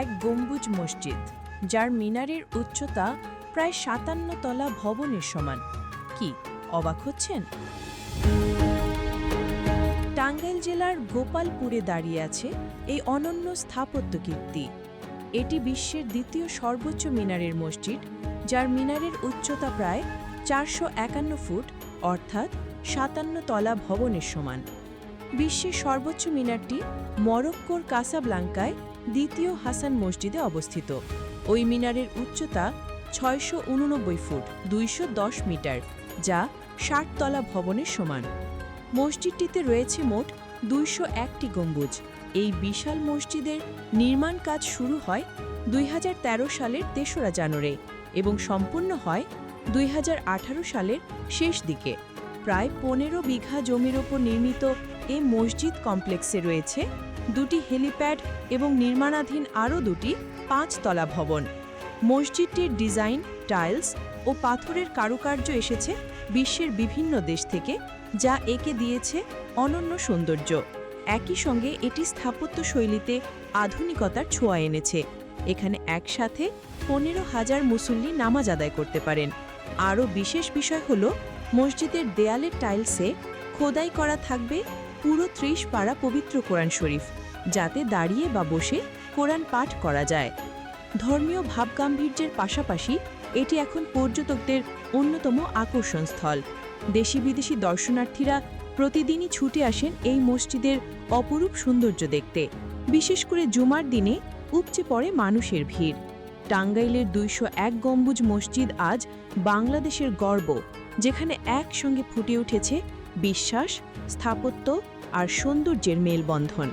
এক গম্বুজ মসজিদ, যার মিনারের উচ্চতা প্রায় ৫৭ তলা ভবনের সমান। কি অবাক হচ্ছেন? টাঙ্গাইল জেলার গোপালপুরে দাঁড়িয়ে আছে এই অনন্য স্থাপত্য কীর্তি। এটি বিশ্বের দ্বিতীয় সর্বোচ্চ মিনারের মসজিদ, যার মিনারের উচ্চতা প্রায় ৪৫১ ফুট, অর্থাৎ ৫৭ তলা ভবনের সমান। বিশ্বের সর্বোচ্চ মিনারটি মরক্কোর কাসাব্লাঙ্কায় দ্বিতীয় হাসান মসজিদে অবস্থিত। ওই মিনারের উচ্চতা ৬৮৯ ফুট ২১০ মিটার, যা ৬০ তলা ভবনের সমান। মসজিদটিতে রয়েছে মোট ২০১টি গম্বুজ। এই বিশাল মসজিদের নির্মাণ কাজ শুরু হয় ২০১৩ সালের ৩রা জানুয়ারি এবং সম্পূর্ণ হয় ২০১৮ সালের শেষ দিকে। প্রায় ১৫ বিঘা জমির ওপর নির্মিত এ মসজিদ কমপ্লেক্সে রয়েছে ২টি হেলিপ্যাড এবং নির্মাণাধীন আরও ২টি ৫-তলা ভবন। মসজিদটির ডিজাইন, টাইলস ও পাথরের কারুকার্য এসেছে বিশ্বের বিভিন্ন দেশ থেকে, যা একে দিয়েছে অনন্য সৌন্দর্য। একই সঙ্গে এটি স্থাপত্য শৈলীতে আধুনিকতার ছোঁয়া এনেছে। এখানে একসাথে ১৫,০০০ মুসল্লি নামাজ আদায় করতে পারেন। আরও বিশেষ বিষয় হল, মসজিদের দেয়ালের টাইলসে খোদাই করা থাকবে পুরো ৩০ পারা পবিত্র কোরআন শরীফ, যাতে দাঁড়িয়ে বা বসে কোরআন পাঠ করা যায়। ধর্মীয় ভাবগাম্ভীর্যের পাশাপাশি এটি এখন পর্যটকদের অন্যতম আকর্ষণ স্থল। দেশি বিদেশি দর্শনার্থীরা প্রতিদিনই ছুটে আসেন এই মসজিদের অপরূপ সৌন্দর্য দেখতে। বিশেষ করে জুমার দিনে উপচে পড়ে মানুষের ভিড়। টাঙ্গাইলের ২০১ গম্বুজ মসজিদ আজ বাংলাদেশের গর্ব, যেখানে একসঙ্গে ফুটে উঠেছে বিশ্বাস, স্থাপত্য আর সৌন্দর্যের মেলবন্ধন।